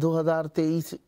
2023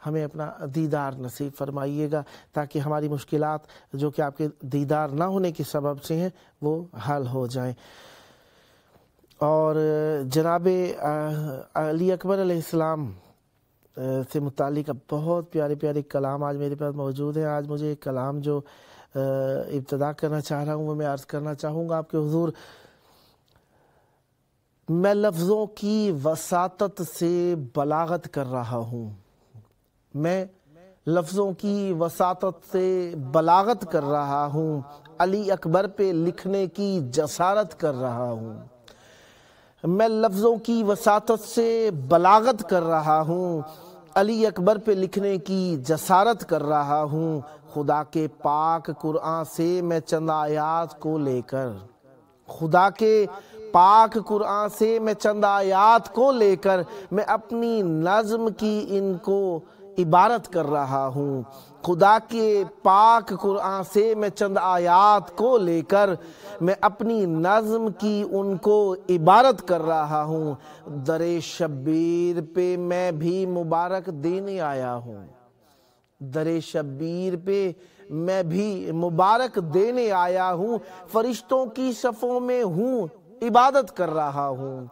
ہمیں اپنا دیدار نصیب فرمائیے گا تاکہ ہماری مشکلات جو کہ آپ کے دیدار نہ ہونے کے سبب سے ہیں وہ حل ہو جائیں۔ اور جناب علی اکبر علیہ السلام سے متعلق بہت پیارے پیارے کلام آج میرے پاس موجود ہیں۔ آج مجھے ایک کلام جو ابتدا کرنا چاہ رہا ہوں وہ میں عرض کرنا چاہوں گا آپ کے حضور۔ میں لفظوں کی وساطت سے بلاغت کر رہا ہوں، میں لفظوں کی وساطت سے بلاغت کر رہا ہوں، علی اکبر پہ لکھنے کی جسارت کر رہا ہوں۔ میں لفظوں کی وساطت سے بلاغت کر رہا ہوں، علی اکبر پہ لکھنے کی جسارت کر رہا ہوں، خدا کے پاک قرآن سے میں چند آیات کو لے کر، خدا کے پاک قرآن سے میں چند آیات کو لے کر میں اپنی نظم کی ان کو عبارت کر رہا ہوں، خدا کے پاک قرآن سے میں چند آیات کو لے کر میں اپنی نظم کی ان کو عبارت کر رہا ہوں، در شبیر پہ میں بھی مبارک دینے آیا ہوں، در شبیر پہ میں بھی مبارک دینے آیا ہوں، فرشتوں کی صفوں میں ہوں عبادت کر رہا ہوں،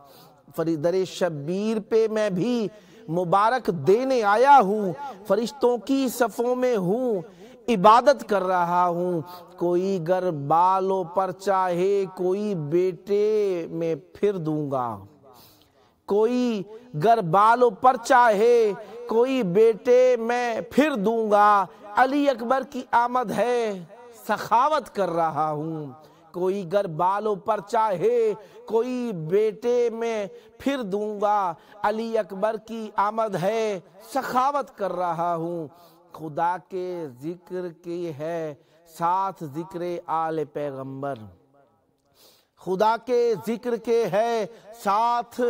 در شبیر پہ میں بھی مبارک دینے آیا ہوں، فرشتوں کی صفوں میں ہوں عبادت کر رہا ہوں، کوئی گر بالوں پر چاہے کوئی بیٹے میں پھر دوں گا، کوئی گر بالوں پر چاہے کوئی بیٹے میں پھر دوں گا، علی اکبر کی آمد ہے سخاوت کر رہا ہوں، کوئی گر بالوں پر چاہے کوئی بیٹے میں پھر دوں گا، علی اکبر کی آمد ہے سخاوت کر رہا ہوں، خدا کے ذکر کی ہے ساتھ ذکر آل پیغمبر، خدا کے ذکر کے ہے ساتھ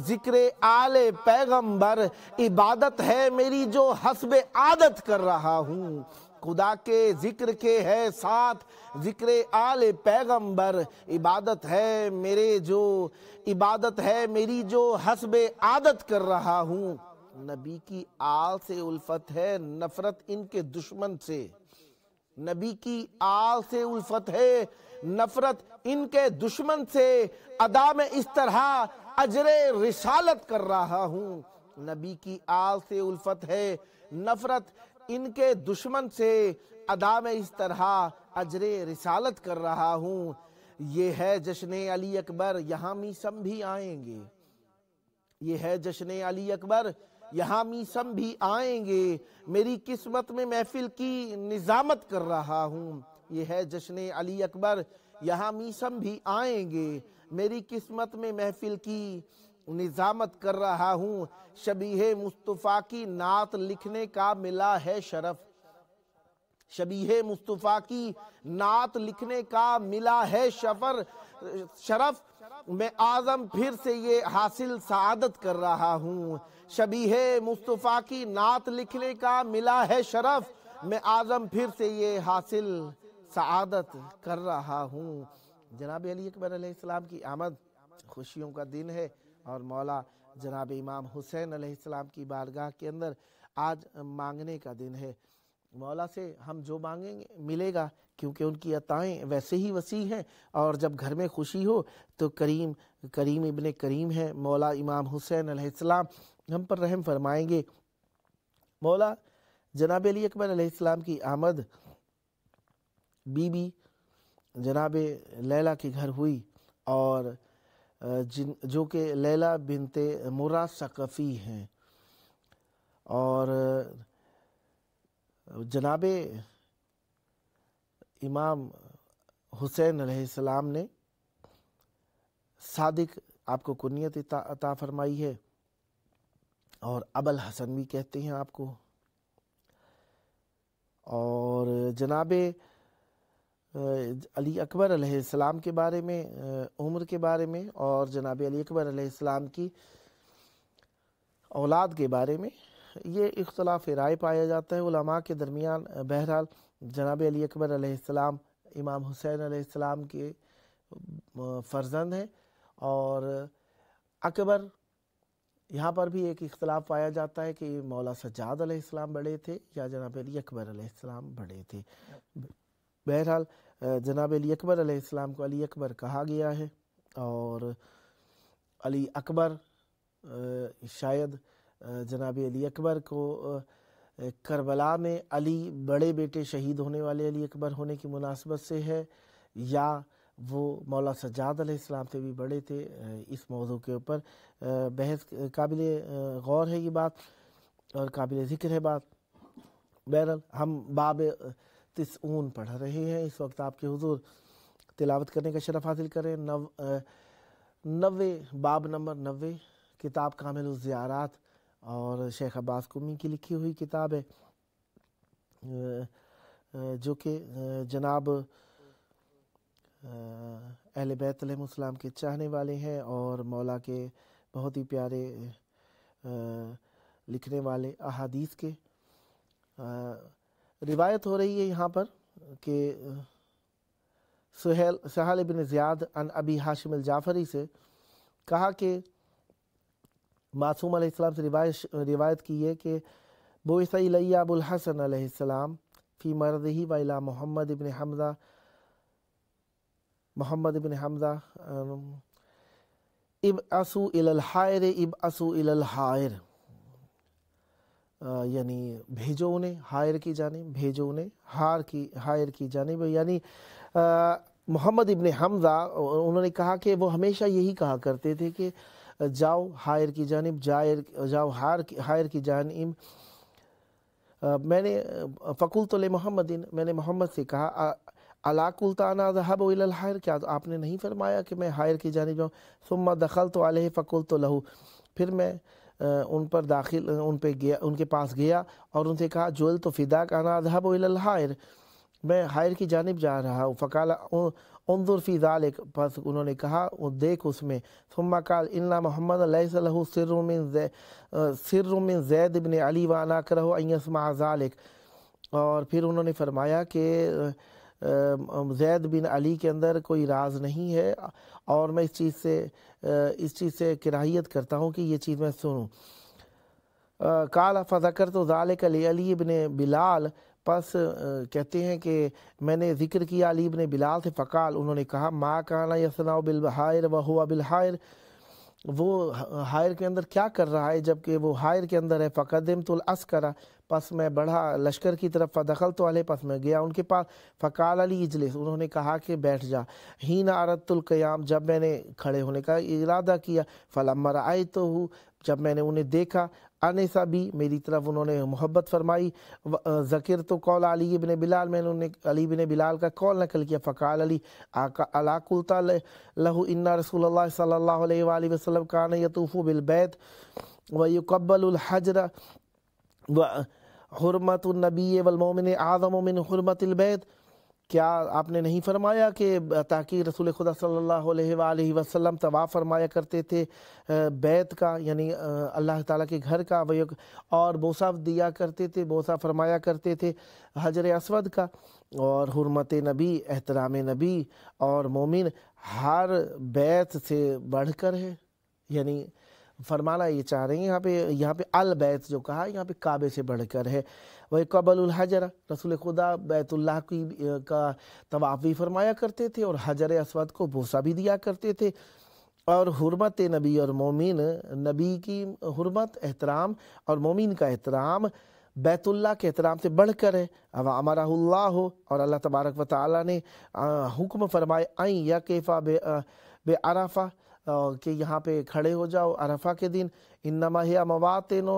ذکر آل پیغمبر، عبادت ہے میری جو حسب عادت کر رہا ہوں، خدا کے ذکر کے ہے ساتھ ذکر آل پیغمبر، عبادت ہے میری جو حسب عادت کر رہا ہوں، نبی کی آل سے الفت ہے نفرت ان کے دشمن سے، نبی کی آل سے الفت ہے نفرت ان کے دشمن سے، ادا میں اس طرح اجر رسالت کر رہا ہوں، نبی کی آل سے الفت ہے نفرت ان کے دشمن سے، ادا میں اس طرح اجر رسالت کر رہا ہوں، یہ ہے جشن علی اکبر یہاں میسم بھی آئیں گے، یہ ہے جشن علی اکبر یہاں میسم بھی آئیں گے، میری قسمت میں محفل کی نظامت کر رہا ہوں، یہ ہے جشن علی اکبر یہاں میسم بھی آئیں گے، میری قسمت میں محفل کی نظامت کر رہا ہوں، شبیہ مصطفیٰ کی نعت لکھنے کا ملا ہے شرف، شبیہ مصطفیٰ کی نعت لکھنے کا ملا ہے شرف، میں اعظم پھر سے یہ حاصل سعادت کر رہا ہوں، شبیہ مصطفیٰ کی نعت لکھنے کا ملا ہے شرف، میں اعظم پھر سے یہ حاصل سعادت کر رہا ہوں۔ جناب علی اکبر علیہ السلام کی آمد خوشیوں کا دن ہے، اور مولا جناب امام حسین علیہ السلام کی بارگاہ کے اندر آج مانگنے کا دن ہے، مولا سے ہم جو مانگیں گے ملے گا، کیونکہ ان کی عطائیں ویسے ہی وسیع ہیں، اور جب گھر میں خوشی ہو تو کریم ابن کریم ہے مولا امام حسین علیہ السلام ہم پر رحم فرمائیں گے۔ مولا جناب علی اکبر علیہ السلام کی آمد بی بی جناب لیلہ کے گھر ہوئی، اور جو کہ لیلہ بنت مرہ ثقفی ہیں، اور جناب امام حسین علیہ السلام نے صادق آپ کو کنیت عطا فرمائی ہے، اور ابو الحسن بھی کہتے ہیں آپ کو، اور جناب علی اکبر علیہ السلام کے بارے میں، عمر کے بارے میں، اور جناب علی اکبر علیہ السلام کی اولاد کے بارے میں یہ اختلاف رائے پایا جاتا ہے علماء کے درمیان۔ بہرحال جناب علی اکبر علیہ السلام امام حسین علیہ السلام کے فرزند ہیں، اور اکبر یہاں پر بھی ایک اختلاف پایا جاتا ہے کہ مولا سجاد علیہ السلام بڑے تھے یا جناب علی اکبر علیہ السلام بڑے تھے۔ بہرحال جناب علی اکبر علیہ السلام کو علی اکبر کہا گیا ہے، اور علی اکبر شاید جناب علی اکبر کو کربلا میں علی بڑے بیٹے شہید ہونے والے علی اکبر ہونے کی مناسبت سے ہے، یا وہ مولا سجاد علیہ السلام سے بھی بڑے تھے۔ اس موضوع کے اوپر بحث قابل غور ہے یہ بات، اور قابل ذکر ہے بات۔ بہرحال ہم باب 90 پڑھ رہے ہیں اس وقت، آپ کے حضور تلاوت کرنے کا شرف حاصل کریں۔ 90 باب نمبر 90 کتاب کامل الزیارات، اور شیخ عباس قمی کی لکھی ہوئی کتاب ہے، جو کہ جناب اہل بیت علیہ السلام کے چاہنے والے ہیں اور مولا کے بہت ہی پیارے لکھنے والے احادیث کے۔ روایت ہو رہی ہے یہاں پر کہ سہل بن زیاد عن ابی ہاشم الجعفری سے کہا کہ معصوم علیہ السلام سے روایت کی ہے کہ بعث الی ابو الحسن علیہ السلام فی مرضہ و الی محمد بن حمزہ ابعثوا الی الحائر ابعثوا الی الحائر، یعنی بھیجو انہیں حائر کی جانب، بھیجو انہیں حائر کی جانب، یعنی محمد ابن حمزہ انہوں نے کہا کہ وہ ہمیشہ یہی کہا کرتے تھے کہ جاؤ حائر کی جانب، جاؤ حائر کی جانب۔ میں نے فقلت لمحمد، میں نے محمد سے کہا الا قلت انا ذهب الى الحائر، کیا آپ نے نہیں فرمایا کہ میں حائر کی جانب جاؤں؟ ثم دخلت علیہ فقلت له، پھر میں ان کے پاس گیا اور ان سے کہا جعلت فداک انا ذهب الى الحائر، میں حائر کی جانب جا رہا ہوں۔ فقال انظر فی ذلک، پس انہوں نے کہا دیکھ اس میں۔ ثم قال ان محمد لیس له سر من زید بن علی وانا اکرہ ان یسمع ذلک، اور پھر انہوں نے فرمایا کہ زید بن علی کے اندر کوئی راز نہیں ہے، اور میں اس چیز سے کراہیت کرتا ہوں کہ یہ چیز میں سنوں۔ قال فذکرت ذلک لعلی بن بلال، پس کہتے ہیں کہ میں نے ذکر کیا علی بن بلال سے، فقال انہوں نے کہا ما کان یصنع بالحائر وهو بالحائر، وہ حائر کے اندر کیا کر رہا ہے جبکہ وہ حائر کے اندر ہے۔ فقدمت العسکر، پس میں بڑھا لشکر کی طرف، فدخلت علیہ، پس میں گیا ان کے پاس، فقال علی اجلس، انہوں نے کہا کہ بیٹھ جا۔ حین اردت القیام، جب میں نے کھڑے ہونے کا ارادہ کیا، فلما رأیتہ، جب میں نے انہیں دیکھا، انسا بھی، میری طرف انہوں نے محبت فرمائی، ذکرت قول علی بن بلال، میں نے علی بن بلال کا قول نقل کیا۔ فقال علی الا قلت له ان رسول اللہ صلی اللہ علیہ وآلہ وسلم کان یطوف بالبیت ویقبل الحجر وحرمت النبی والمومن اعظم من حرمت البیت، کیا آپ نے نہیں فرمایا کہ تحقیق رسول خدا صلی اللہ علیہ وآلہ وسلم طواف فرمایا کرتے تھے بیت کا، یعنی اللہ تعالیٰ کے گھر کا، اور بوسہ دیا کرتے تھے، بوسہ فرمایا کرتے تھے حجر اسود کا، اور حرمت نبی، احترام نبی اور مومن ہر بیت سے بڑھ کر ہے، یعنی فرمانا یہ چاہ رہے ہیں یہاں پہ البیت جو کہا یہاں پہ کعبے سے بڑھ کر ہے۔ وہ قبل الحجر، رسول خدا بیت اللہ کا طواف بھی فرمایا کرتے تھے اور حجر اسود کو بوسہ بھی دیا کرتے تھے، اور حرمت نبی اور مومن، نبی کی حرمت احترام اور مومن کا احترام بیت اللہ کے احترام سے بڑھ کر ہے۔ امرہ اللہ، اور اللہ تبارک و تعالیٰ نے حکم فرمائے ان یقف بعرفہ، کہ یہاں پہ کھڑے ہو جاؤ عرفہ کے دن۔ انما ہی مواطن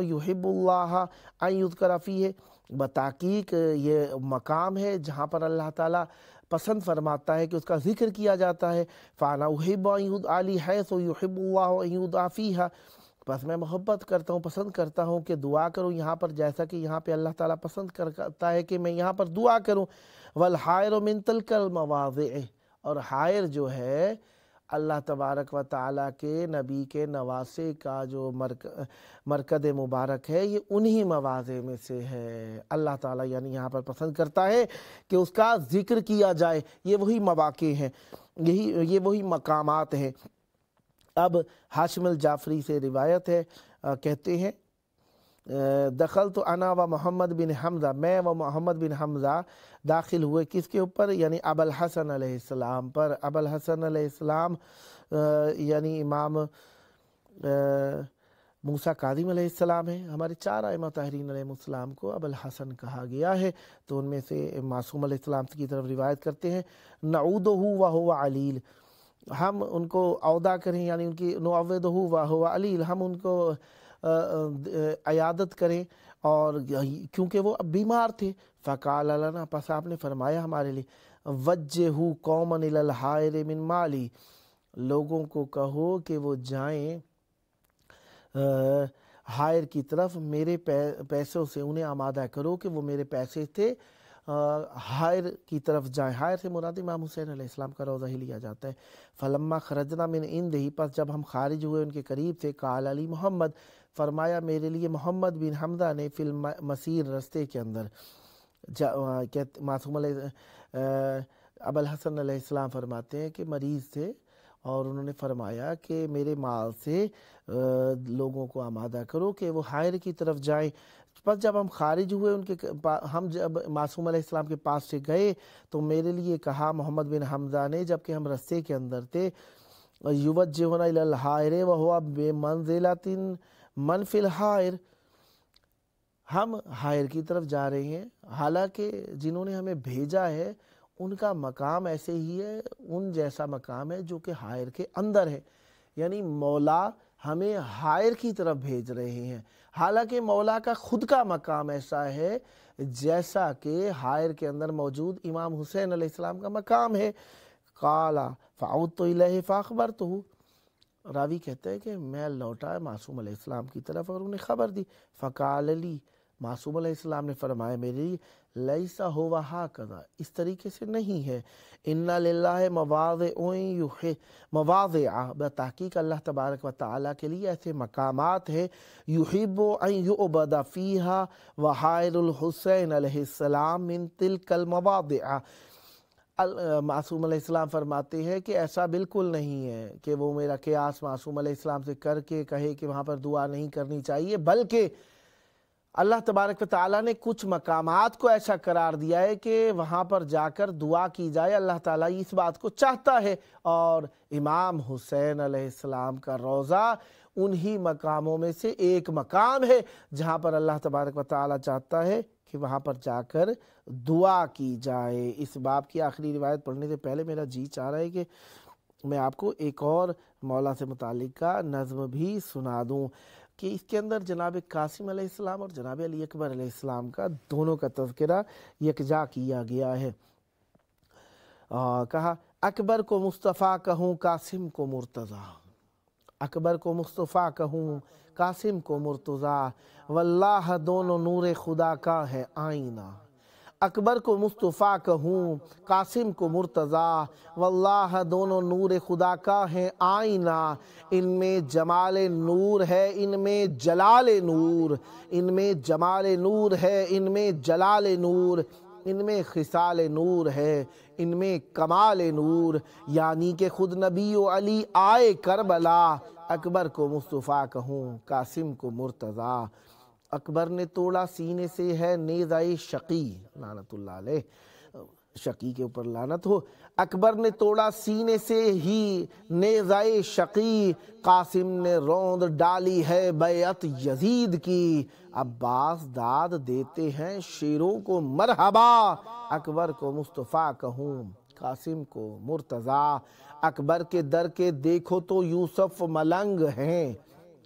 یحب اللہ ان یذکر فیہ، بتحقیق یہ مقام ہے جہاں پر اللہ تعالیٰ پسند فرماتا ہے کہ اس کا ذکر کیا جاتا ہے۔ فانا احب ان یدعى لی حیث یحب اللہ ان یدعى فیہا، بس میں محبت کرتا ہوں، پسند کرتا ہوں کہ دعا کروں یہاں پر جیسا کہ یہاں پہ اللہ تعالیٰ پسند کرتا ہے کہ میں یہاں پر دعا کروں۔ والحائر من تلک المواضع، اور حائر جو ہے اللہ تبارک و تعالیٰ کے نبی کے نواسے کا جو مرکز مبارک ہے، یہ انہی مواضع میں سے ہے۔ اللہ تعالیٰ یعنی یہاں پر پسند کرتا ہے کہ اس کا ذکر کیا جائے، یہ وہی مواقع ہیں، یہ وہی مقامات ہیں۔ اب ہاشم الجعفری سے روایت ہے، کہتے ہیں دخل تو انا و محمد بن حمزہ، میں و محمد بن حمزہ داخل ہوئے کس کے اوپر؟ یعنی ابوالحسن علیہ السلام پر۔ ابوالحسن علیہ السلام یعنی امام موسیٰ کاظم علیہ السلام ہیں۔ ہمارے 4 ائمہ طاہرین علیہ السلام کو ابوالحسن کہا گیا ہے، تو ان میں سے معصوم علیہ السلام کی طرف روایت کرتے ہیں نعودہ وہو علیل، ہم ان کو عودہ کریں، یعنی ان کی نعودہ وہو علیل، ہم ان کو عیادت کریں، اور کیونکہ وہ اب بیمار تھے۔ فقال لنا، پس آپ نے فرمایا ہمارے لیے، وجہوا قوما الی الحائر من مالی، لوگوں کو کہو کہ وہ جائیں حائر کی طرف میرے پیسوں سے، انہیں آمادہ کرو کہ وہ میرے پیسے تھے، حائر کی طرف جائیں۔ حائر سے مراد امام حسین علیہ السلام کا روضہ ہی لیا جاتا ہے۔ فلما خرجنا من عنده، پس جب ہم خارج ہوئے ان کے قریب سے، قال علی محمد، فرمایا میرے لیے محمد بن حمزہ نے، فی المسیر، رستے کے اندر۔ معصوم علیہ ابوالحسن علیہ السلام فرماتے ہیں کہ مریض تھے، اور انہوں نے فرمایا کہ میرے مال سے لوگوں کو آمادہ کرو کہ وہ حائر کی طرف جائیں۔ پس جب ہم خارج ہوئے ان کے، ہم جب معصوم علیہ السلام کے پاس سے گئے تو میرے لیے کہا محمد بن حمزہ نے، جبکہ ہم رستے کے اندر تھے، یوجہنا الی الحائر وہو بمنزلۃ من فی الحائر، ہم حائر کی طرف جا رہے ہیں، حالانکہ جنہوں نے ہمیں بھیجا ہے ان کا مقام ایسے ہی ہے، ان جیسا مقام ہے جو کہ حائر کے اندر ہے، یعنی مولا ہمیں حائر کی طرف بھیج رہے ہیں، حالانکہ مولا کا خود کا مقام ایسا ہے جیسا کہ حائر کے اندر موجود امام حسین علیہ السلام کا مقام ہے۔ قال فعودت الیہ فاخبرتہ، راوی کہتا ہے کہ میں لوٹا معصوم علیہ السلام کی طرف اور انہیں خبر دی۔ فقال لی، معصوم علیہ السلام نے فرمایا میرے لیے، لیسا ہوا ہاکذا، اس طریقے سے نہیں ہے، ان للہ مواضع، بتحقیق اللہ تبارک و تعالیٰ کے لیے ایسے مقامات ہیں، یحب ان یعبد فیہا وحائر الحسین علیہ السلام من تلک المواضع۔ معصوم علیہ السلام فرماتے ہیں کہ ایسا بالکل نہیں ہے کہ وہ میرا قیاس معصوم علیہ السلام سے کر کے کہے کہ وہاں پر دعا نہیں کرنی چاہیے، بلکہ اللہ تبارک و تعالیٰ نے کچھ مقامات کو ایسا قرار دیا ہے کہ وہاں پر جا کر دعا کی جائے، اللہ تعالیٰ اس بات کو چاہتا ہے، اور امام حسین علیہ السلام کا روضہ انہی مقاموں میں سے ایک مقام ہے جہاں پر اللہ تبارک و تعالیٰ چاہتا ہے کہ وہاں پر جا کر دعا کی جائے۔ اس باب کی آخری روایت پڑھنے سے پہلے میرا جی چاہ رہا ہے کہ میں آپ کو ایک اور مولا سے متعلق کا نظم بھی سنا دوں، کہ اس کے اندر جناب قاسم علیہ السلام اور جناب علی اکبر علیہ السلام کا دونوں کا تذکرہ یکجا کیا گیا ہے۔ کہا اکبر کو مصطفیٰ کہوں قاسم کو مرتضیٰ، اکبر کو مصطفیٰ کہوں قاسم کو مرتضیٰ، واللہ دونوں نور خدا کا ہے آئینہ، اکبر کو مصطفیٰ کہوں قاسم کو مرتضیٰ، واللہ دونوں نور خدا کا ہے آئینہ، ان میں جمال نور ہے ان میں جلال نور، ان میں جمال نور ہے ان میں جلال نور، ان میں خصال نور ہے ان میں کمال نور، یعنی کہ خود نبی و علی آئے کربلا، اکبر کو مصطفیٰ کہوں قاسم کو مرتضیٰ۔ اکبر نے توڑا سینے سے ہے نیزۂ شقی، لعنت اللہ علیہ، شقی کے اوپر لعنت ہو، اکبر نے توڑا سینے سے ہی نیزۂ شقی، قاسم نے روند ڈالی ہے بیعت یزید کی، عباس داد دیتے ہیں شیروں کو مرحبا، اکبر کو مصطفیٰ کہوں قاسم کو مرتضیٰ، اکبر کے در کے دیکھو تو یوسف ملنگ ہیں،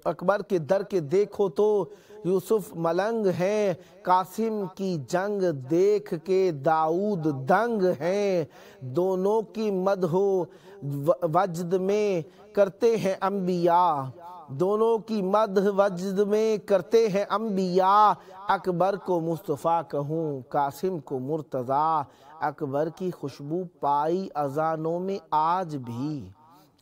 اکبر کے در کے دیکھو تو یوسف ملنگ ہیں، قاسم کی جنگ دیکھ کے داؤد دنگ ہیں، دونوں کی مدح و وجد میں کرتے ہیں انبیاء، دونوں کی مدح وجد میں کرتے ہیں انبیاء، اکبر کو مصطفیٰ کہوں قاسم کو مرتضیٰ، اکبر کی خوشبو پائی اذانوں میں آج بھی،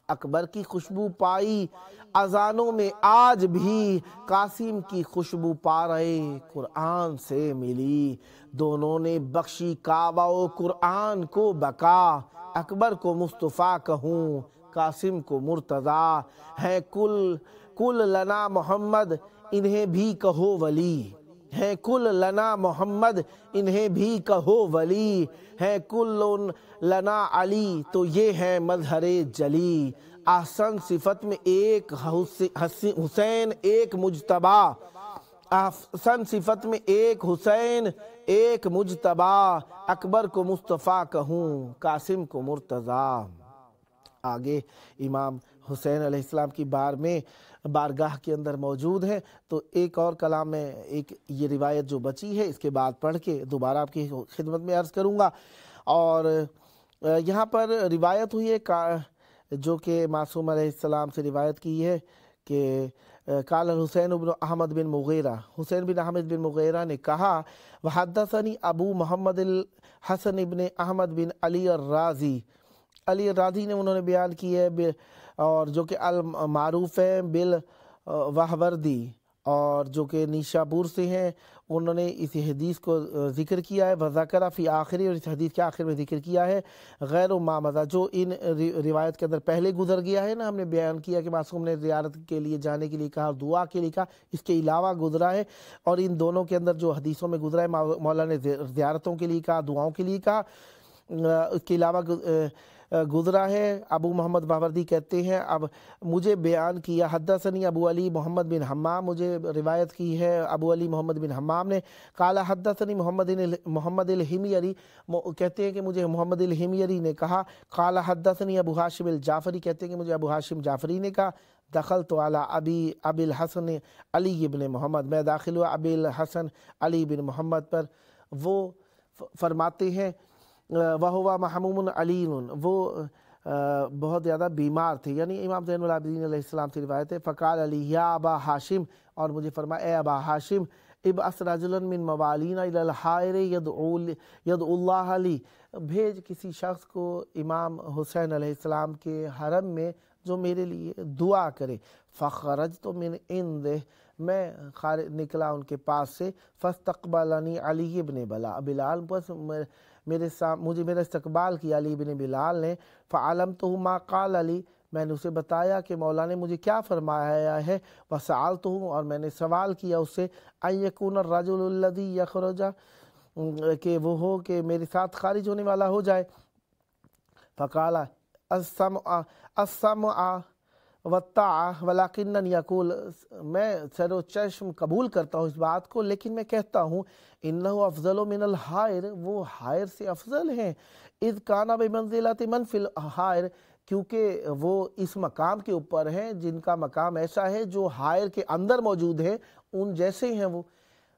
اکبر کی خوشبو پائی اذانوں میں آج بھی، قاسم کی خوشبو پا رہے قرآن سے ملی، دونوں نے بخشی کعبہ و قرآن کو بقا، اکبر کو مصطفیٰ کہوں قاسم کو مرتضیٰ ہے کل لنا محمد انہیں بھی کہو ولی ہے کل لنا محمد انہیں بھی کہو ولی ہے کل لنا علی تو یہ ہے مظہر جلی احسن صفت میں ایک حسین ایک مجتبی احسن صفت میں ایک حسین ایک مجتبی اکبر کو مصطفیٰ کہوں قاسم کو مرتضیٰ۔ آگے امام حسین علیہ السلام کی بارگاہ کے اندر موجود ہیں، تو ایک اور کلام میں ایک یہ روایت جو بچی ہے اس کے بعد پڑھ کے دوبارہ آپ کی خدمت میں عرض کروں گا۔ اور یہاں پر روایت ہوئی ہے جو کہ معصوم علیہ السلام سے روایت کی ہے کہ قال حسین بن احمد بن مغیرہ، حسین بن احمد بن مغیرہ نے کہا وحدثنی ابو محمد الحسن بن احمد بن علی الرازی، علی الرازی نے انہوں نے بیان کی ہے، اور جو کہ المعروف ہے بالوہوردی، اور جو کہ نیشابور سے ہیں، انہوں نے اس حدیث کو ذکر کیا ہے وذکر فی آخری، اور اس حدیث کے آخر میں ذکر کیا ہے غیر ما مضی، جو ان روایت کے اندر پہلے گزر گیا ہے نا، ہم نے بیان کیا کہ معصوم نے زیارت کے لیے جانے کے لیے کہا اور دعا کے لیے کہا، اس کے علاوہ گزرا ہے، اور ان دونوں کے اندر جو حدیثوں میں گزرا ہے مولا نے زیارتوں کے لیے کہا، دعاؤں کے لیے کہا، اس کے علاوہ گزرا ہے۔ ابو محمد باوردی کہتے ہیں اب مجھے بیان کیا حدثنی ابو علی محمد بن حمام، مجھے روایت کی ہے ابو علی محمد بن حمام نے، قال حدثنی محمد الحمیری، کہتے ہیں کہ مجھے محمد الحمیری نے کہا، قال حدثنی ابو ہاشم الجعفری، کہتے ہیں کہ مجھے ابو ہاشم جعفری نے کہا، دخلت علی ابی الحسن علی بن محمد، میں داخل ہوا ابی الحسن علی بن محمد پر، وہ فرماتے ہیں وَهُوَ محموم علی، وہ بہت زیادہ بیمار تھے، یعنی امام زین العابدین علیہ السلام سے روایت ہے، فقال علی یا ابا ہاشم، اور مجھے فرمایا اے ابا ہاشم ابعث رجلا من موالینا الی الحائر یدعو اللہ علی، بھیج کسی شخص کو امام حسین علیہ السلام کے حرم میں جو میرے لیے دعا کرے، فخرجت من عنده، میں نکلا ان کے پاس سے، فاستقبلنی علی ابن بلال، بس مجھے میرا استقبال کیا علی بن بلال نے، فعلمتہ ما قال علی، میں نے اسے بتایا کہ مولا نے مجھے کیا فرمایا ہے، وسألتہ، اور میں نے سوال کیا اس سے، ان یکون الرجل الذی یخرج، کہ وہ ہو کہ میرے ساتھ خارج ہونے والا ہو جائے، فقال السمع والطاعة ولكنني يقول، میں سر و چشم قبول کرتا ہوں اس بات کو، لیکن میں کہتا ہوں انه افضل من الحائر، وہ حائر سے افضل ہیں، اذ کان بمنزلۃ من فی الحائر، کیونکہ وہ اس مقام کے اوپر ہیں جن کا مقام ایسا ہے جو حائر کے اندر موجود ہے، ان جیسے ہیں وہ،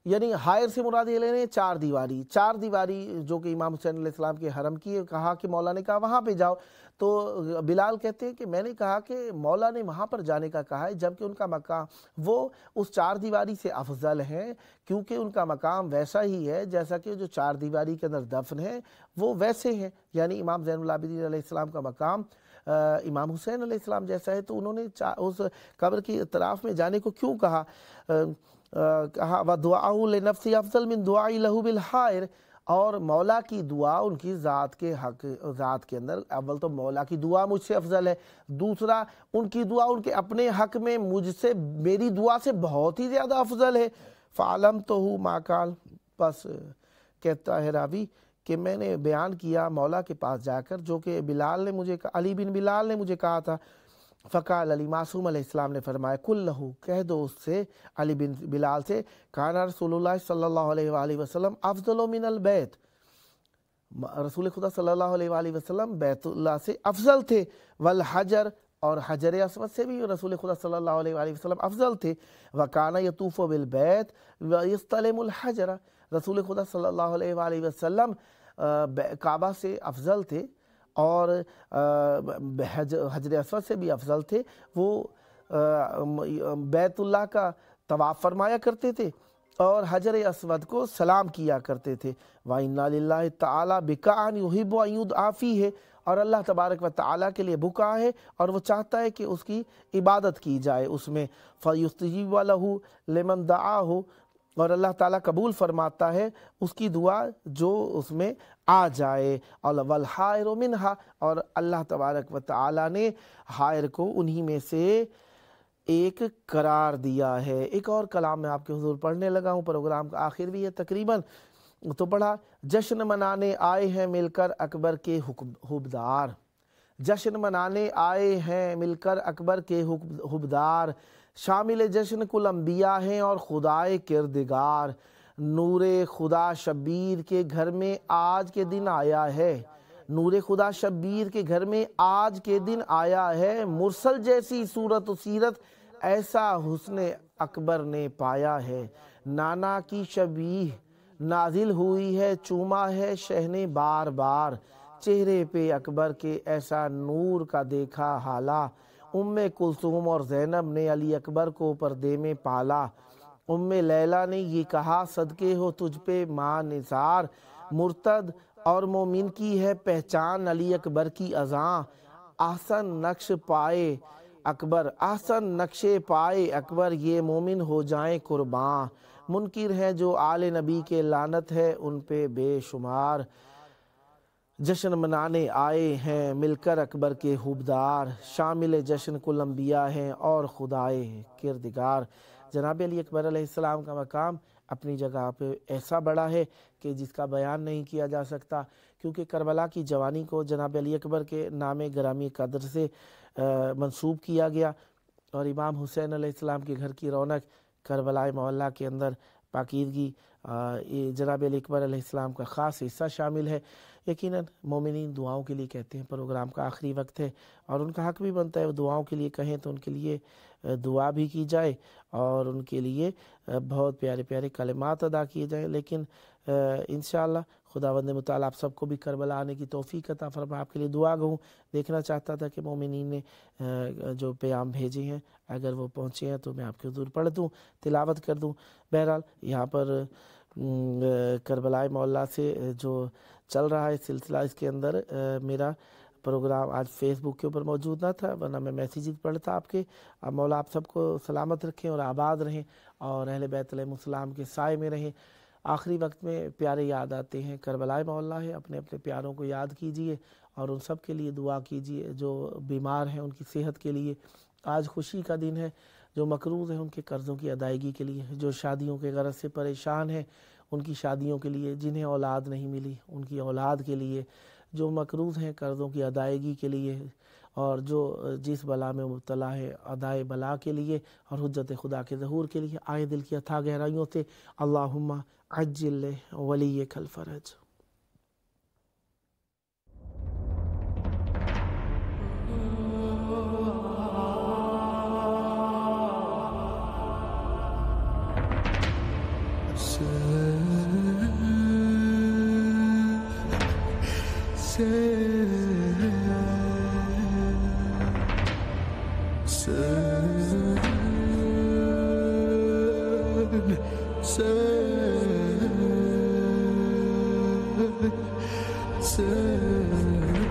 یعنی حائر سے مراد یہ لینے چار دیواری جو کہ امام حسین علیہ السلام کے حرم کی، کہا کہ مولا نے کہا وہاں پہ جاؤ، تو بلال کہتے ہیں کہ میں نے کہا کہ مولا نے وہاں پر جانے کا کہا ہے، جبکہ ان کا مقام وہ اس چار دیواری سے افضل ہیں، کیونکہ ان کا مقام ویسا ہی ہے جیسا کہ جو چار دیواری کے اندر دفن ہیں وہ ویسے ہیں، یعنی امام زین العابدین علیہ السلام کا مقام امام حسین علیہ السلام جیسا ہے، تو انہوں نے اس قبر کی اطراف میں جانے کو کیوں کہا؟ کہا وَدُعَاهُ لِنَفْسِ أَفْضَلُ مِنْ دُعَاءِ لَهُ بِالْحَائِرِ، اور مولا کی دعا ان کی ذات کے اندر، اول تو مولا کی دعا مجھ سے افضل ہے، دوسرا ان کی دعا ان کے اپنے حق میں مجھ سے میری دعا سے بہت ہی زیادہ افضل ہے، فَعَلَمْتُهُ مَا قَالَ، بس کہتا ہے راوی کہ میں نے بیان کیا مولا کے پاس جا کر جو کہ علی بن بلال نے مجھے کہا تھا، فقال علی، معصوم علیہ السلام نے فرمایا قل لہو، کہہ دو اس سے، علی بن بلال سے، کان رسول اللہ صلی اللہ علیہ وآلہ وسلم افضل من البیت، رسول خدا صلی اللہ علیہ وآلہ وسلم بیت اللہ سے افضل تھے، والحجر، اور حجر اسود سے بھی رسول خدا صلی اللہ علیہ وآلہ وسلم افضل تھے، وکان یطوف بالبیت ویستلم الحجر، رسول خدا صلی اللہ علیہ وآلہ وسلم کعبہ سے افضل تھے اور حجر اسود سے بھی افضل تھے، وہ بیت اللہ کا طواف فرمایا کرتے تھے اور حجر اسود کو سلام کیا کرتے تھے، وَإِنَّا لِلَّهِ تَعَالَى بِكَاءً يُحِبُّ أَن يُدْعَى فِيهِ، اور اللہ تبارک و تعالیٰ کے لیے بکا ہے اور وہ چاہتا ہے کہ اس کی عبادت کی جائے اس میں، فَيُسْتَجِيبُ لَهُ لِمَنْ دَعَاهُ، اور اللہ تعالیٰ قبول فرماتا ہے اس کی دعا جو اس میں آ جائے، اور والحائر منہا، اور اللہ تبارک و تعالی نے حائر کو انہی میں سے ایک قرار دیا ہے۔ ایک اور کلام میں آپ کے حضور پڑھنے لگا ہوں، پروگرام کا آخر بھی ہے تقریباً، تو پڑھا، جشن منانے آئے ہیں مل کر اکبر کے حبدار، جشن منانے آئے ہیں مل کر اکبر کے حبدار، شامل جشن کل انبیاء ہیں اور خدائے کردگار، نور خدا شبیر کے گھر میں آج کے دن آیا ہے، نور خدا شبیر کے گھر میں آج کے دن آیا ہے، مرسل جیسی صورت و سیرت ایسا حسن اکبر نے پایا ہے، نانا کی شبیہ نازل ہوئی ہے، چوما ہے شہ نے بار بار، چہرے پہ اکبر کے ایسا نور کا دیکھا حالہ، ام کلثوم اور زینب نے علی اکبر کو پردے میں پالا، ام لیلہ نے یہ کہا صدقے ہو تجھ پہ ماں نثار، مرتد اور مومن کی ہے پہچان علی اکبر کی اذاں، احسن نقش پائے اکبر، احسن نقشے پائے اکبر، یہ مومن ہو جائیں قرباں، منکر ہیں جو آل نبی کے لعنت ہے ان پہ بے شمار، جشن منانے آئے ہیں مل کر اکبر کے حبدار، شامل جشن کل انبیاء ہیں اور خدائے کردگار۔ جناب علی اکبر علیہ السلام کا مقام اپنی جگہ پہ ایسا بڑا ہے کہ جس کا بیان نہیں کیا جا سکتا، کیونکہ کربلا کی جوانی کو جناب علی اکبر کے نام گرامی قدر سے منسوب کیا گیا، اور امام حسین علیہ السلام کے گھر کی رونق کربلا معلیٰ کے اندر پاکیزگی جناب علی اکبر علیہ السلام کا خاص حصہ شامل ہے۔ یقیناً مومنین دعاؤں کے لیے کہتے ہیں، پروگرام کا آخری وقت ہے اور ان کا حق بھی بنتا ہے وہ دعاؤں کے لیے کہیں تو ان کے لیے دعا بھی کی جائے اور ان کے لیے بہت پیارے پیارے کلمات ادا کیے جائیں، لیکن انشاءاللہ خداوند متعال آپ سب کو بھی کربلا آنے کی توفیق عطا فرمائے۔ آپ کے لیے دعا گو دیکھنا چاہتا تھا کہ مومنین نے جو پیام بھیجے ہیں اگر وہ پہنچے ہیں تو میں آپ کے حضور پڑھ دوں، تلاوت کر دوں۔ بہرحال یہاں پر کربلا معلیٰ سے جو چل رہا ہے سلسلہ، اس کے اندر میرا پروگرام آج فیس بک کے اوپر موجود نہ تھا، ورنہ میں میسیجز پڑھتا آپ کے۔ اب مولا آپ سب کو سلامت رکھیں اور آباد رہیں اور اہل بیت علیہ السلام کے سائے میں رہیں۔ آخری وقت میں پیارے یاد آتے ہیں، کربلا معلیٰ ہے، اپنے اپنے پیاروں کو یاد کیجئے اور ان سب کے لیے دعا کیجئے جو بیمار ہیں ان کی صحت کے لیے۔ آج خوشی کا دن ہے، جو مقروض ہیں ان کے قرضوں کی ادائیگی کے لیے، جو شادیوں کے غرض سے پریشان ہیں ان کی شادیوں کے لیے، جنہیں اولاد نہیں ملی ان کی اولاد کے لیے، جو مقروض ہیں قرضوں کی ادائیگی کے لیے، اور جو جس بلا میں مبتلا ہے ادائے بلا کے لیے اور حجت خدا کے ظہور کے لیے۔ آئے دل کی اتھا گہرائیوں سے اللہم عجل ولیک الفرج۔ Say